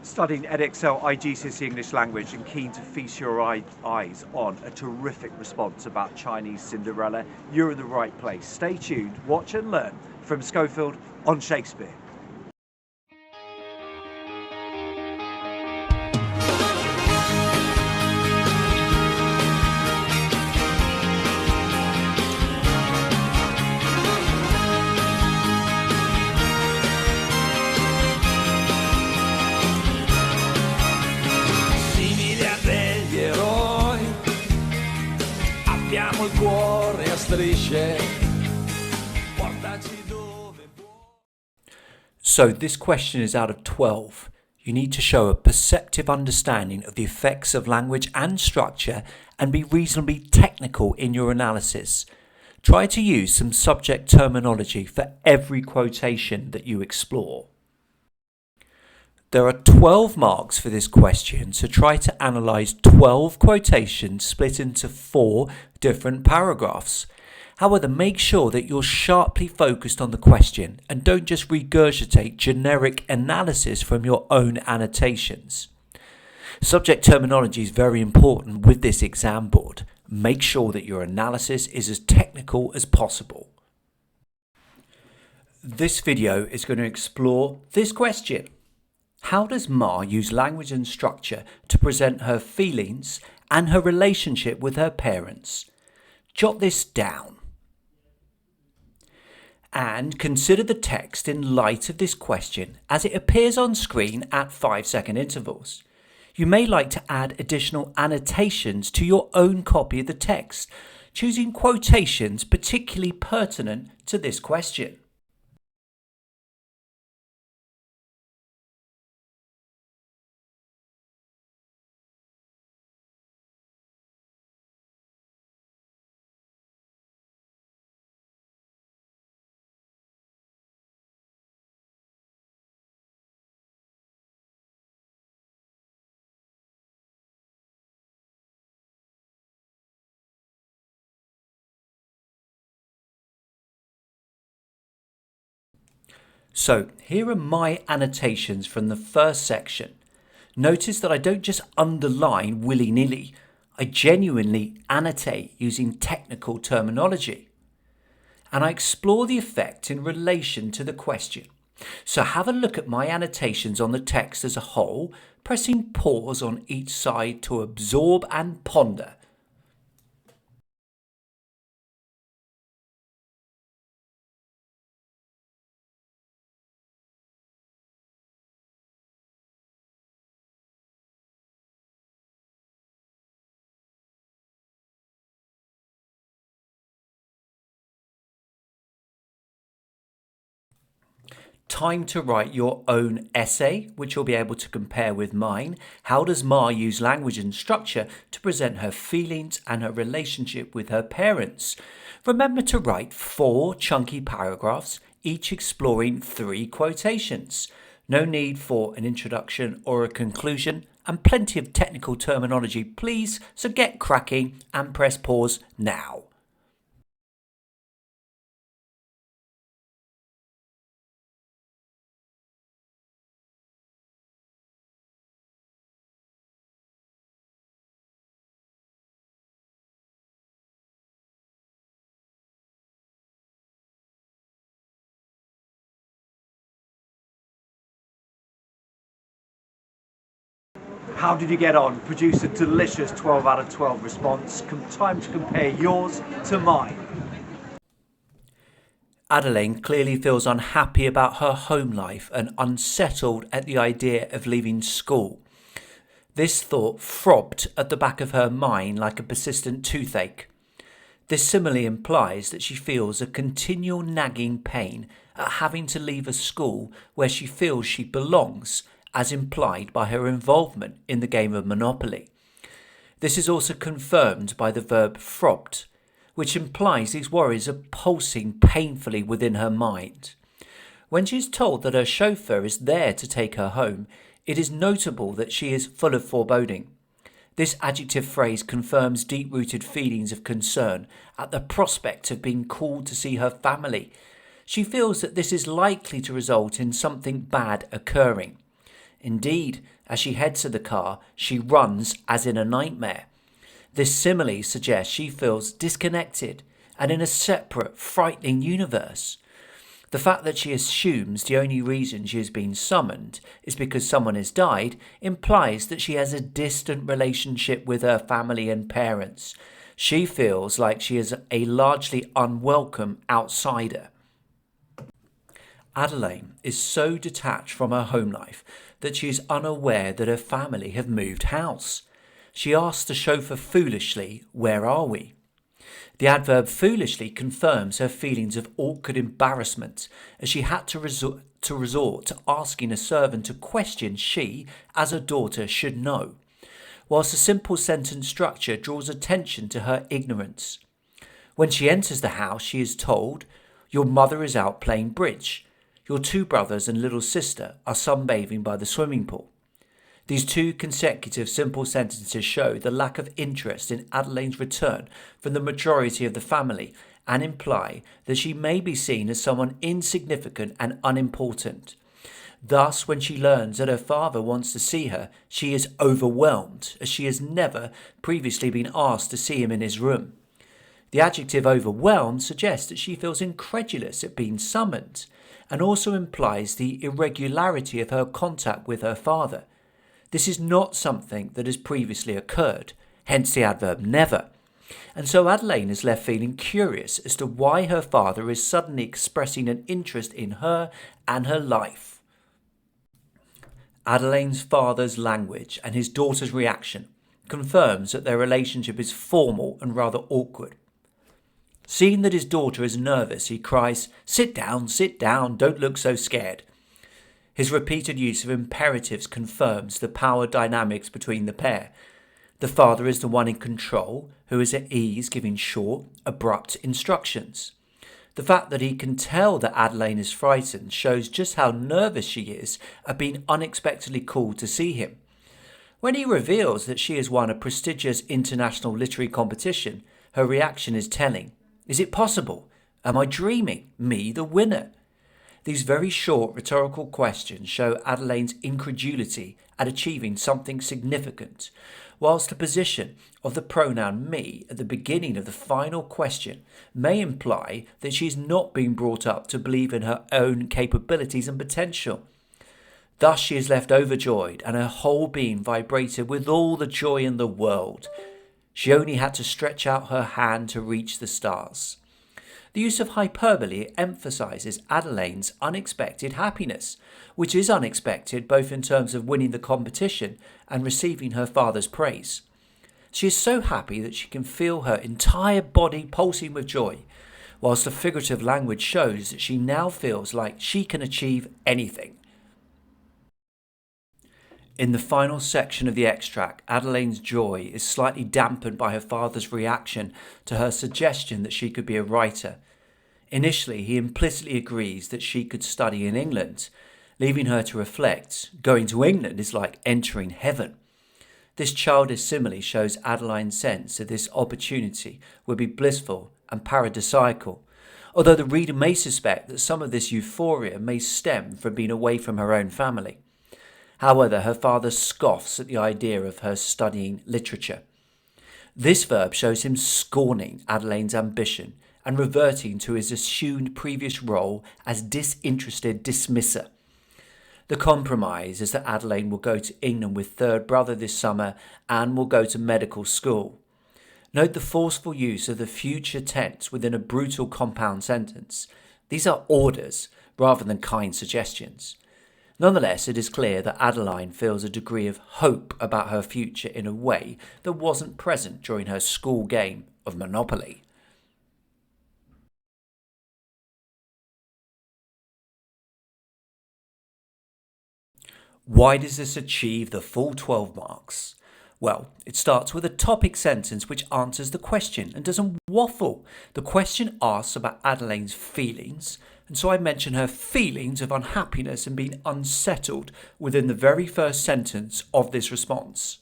Studying Edexcel IGCSE English Language and keen to feast your eyes on a terrific response about Chinese Cinderella, you're in the right place. Stay tuned, watch and learn from Schofield on Shakespeare. Abbiamo il cuore a strisce, portaci dove vuoi. So this question is out of 12. You need to show a perceptive understanding of the effects of language and structure and be reasonably technical in your analysis. Try to use some subject terminology for every quotation that you explore. There are 12 marks for this question, so try to analyse 12 quotations split into 4 different paragraphs. However, make sure that you're sharply focused on the question and don't just regurgitate generic analysis from your own annotations. Subject terminology is very important with this exam board. Make sure that your analysis is as technical as possible. This video is going to explore this question. How does Ma use language and structure to present her feelings and her relationship with her parents? Jot this down. And consider the text in light of this question as it appears on screen at 5-second intervals. You may like to add additional annotations to your own copy of the text, choosing quotations particularly pertinent to this question. So here are my annotations from the first section. Notice that I don't just underline willy-nilly. I genuinely annotate using technical terminology. And I explore the effect in relation to the question. So have a look at my annotations on the text as a whole, pressing pause on each side to absorb and ponder. Time to write your own essay, which you'll be able to compare with mine. How does Ma use language and structure to present her feelings and her relationship with her parents? Remember to write 4 chunky paragraphs, each exploring 3 quotations. No need for an introduction or a conclusion, and plenty of technical terminology, please, so get cracking and press pause now. How did you get on? Produce a delicious 12 out of 12 response. Time to compare yours to mine. Adeline clearly feels unhappy about her home life and unsettled at the idea of leaving school. This thought throbbed at the back of her mind like a persistent toothache. This similarly implies that she feels a continual nagging pain at having to leave a school where she feels she belongs, as implied by her involvement in the game of Monopoly. This is also confirmed by the verb throbbed, which implies these worries are pulsing painfully within her mind. When she is told that her chauffeur is there to take her home, it is notable that she is full of foreboding. This adjective phrase confirms deep-rooted feelings of concern at the prospect of being called to see her family. She feels that this is likely to result in something bad occurring. Indeed, as she heads to the car, she runs as in a nightmare. This simile suggests she feels disconnected and in a separate, frightening universe. The fact that she assumes the only reason she has been summoned is because someone has died implies that she has a distant relationship with her family and parents. She feels like she is a largely unwelcome outsider. Adelaine is so detached from her home life that she is unaware that her family have moved house. She asks the chauffeur foolishly, "Where are we?" The adverb foolishly confirms her feelings of awkward embarrassment as she had to resort to asking a servant a question she, as a daughter, should know, whilst a simple sentence structure draws attention to her ignorance. When she enters the house, she is told, "Your mother is out playing bridge. Your two brothers and little sister are sunbathing by the swimming pool." These two consecutive simple sentences show the lack of interest in Adelaine's return from the majority of the family and imply that she may be seen as someone insignificant and unimportant. Thus, when she learns that her father wants to see her, she is overwhelmed, as she has never previously been asked to see him in his room. The adjective overwhelmed suggests that she feels incredulous at being summoned, and also implies the irregularity of her contact with her father. This is not something that has previously occurred, hence the adverb never. And so Adelaine is left feeling curious as to why her father is suddenly expressing an interest in her and her life. Adelaine's father's language and his daughter's reaction confirms that their relationship is formal and rather awkward. Seeing that his daughter is nervous, he cries, sit down, don't look so scared." His repeated use of imperatives confirms the power dynamics between the pair. The father is the one in control, who is at ease giving short, abrupt instructions. The fact that he can tell that Adelaine is frightened shows just how nervous she is at being unexpectedly called to see him. When he reveals that she has won a prestigious international literary competition, her reaction is telling. Is it possible? Am I dreaming? Me, the winner? These very short rhetorical questions show Adelaine's incredulity at achieving something significant, whilst the position of the pronoun me at the beginning of the final question may imply that she is not being brought up to believe in her own capabilities and potential. Thus she is left overjoyed and her whole being vibrated with all the joy in the world. She only had to stretch out her hand to reach the stars. The use of hyperbole emphasises Adelaine's unexpected happiness, which is unexpected both in terms of winning the competition and receiving her father's praise. She is so happy that she can feel her entire body pulsing with joy, whilst the figurative language shows that she now feels like she can achieve anything. In the final section of the extract, Adelaine's joy is slightly dampened by her father's reaction to her suggestion that she could be a writer. Initially, he implicitly agrees that she could study in England, leaving her to reflect, going to England is like entering heaven. This childish simile shows Adeline's sense that this opportunity would be blissful and paradisiacal, although the reader may suspect that some of this euphoria may stem from being away from her own family. However, her father scoffs at the idea of her studying literature. This verb shows him scorning Adelaine's ambition and reverting to his assumed previous role as disinterested dismisser. The compromise is that Adelaine will go to England with third brother this summer and will go to medical school. Note the forceful use of the future tense within a brutal compound sentence. These are orders rather than kind suggestions. Nonetheless, it is clear that Adeline feels a degree of hope about her future in a way that wasn't present during her school game of Monopoly. Why does this achieve the full 12 marks? Well, it starts with a topic sentence which answers the question and doesn't waffle. The question asks about Adelaine's feelings, and so I mention her feelings of unhappiness and being unsettled within the very first sentence of this response.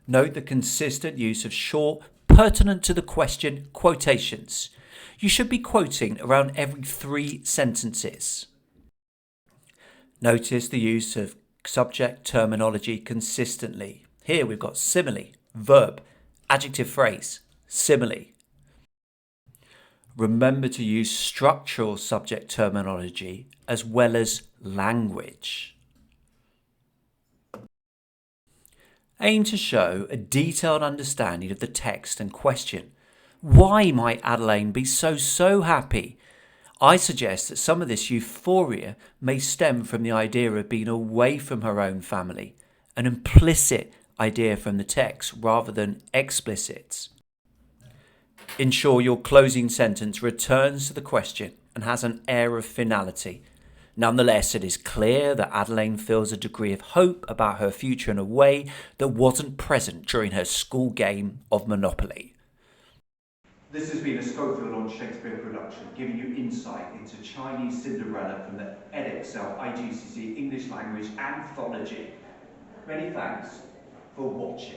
Note the consistent use of short, pertinent to the question quotations. You should be quoting around every 3 sentences. Notice the use of subject terminology consistently. Here we've got simile, verb, adjective phrase, simile. Remember to use structural subject terminology as well as language. Aim to show a detailed understanding of the text and question. Why might Adelaine be so happy? I suggest that some of this euphoria may stem from the idea of being away from her own family, an implicit idea from the text rather than explicit. Ensure your closing sentence returns to the question and has an air of finality. Nonetheless, it is clear that Adelaine feels a degree of hope about her future in a way that wasn't present during her school game of Monopoly. This has been a Schofield on Shakespeare production, giving you insight into Chinese Cinderella from the Edexcel IGCSE English Language Anthology. Many thanks for watching.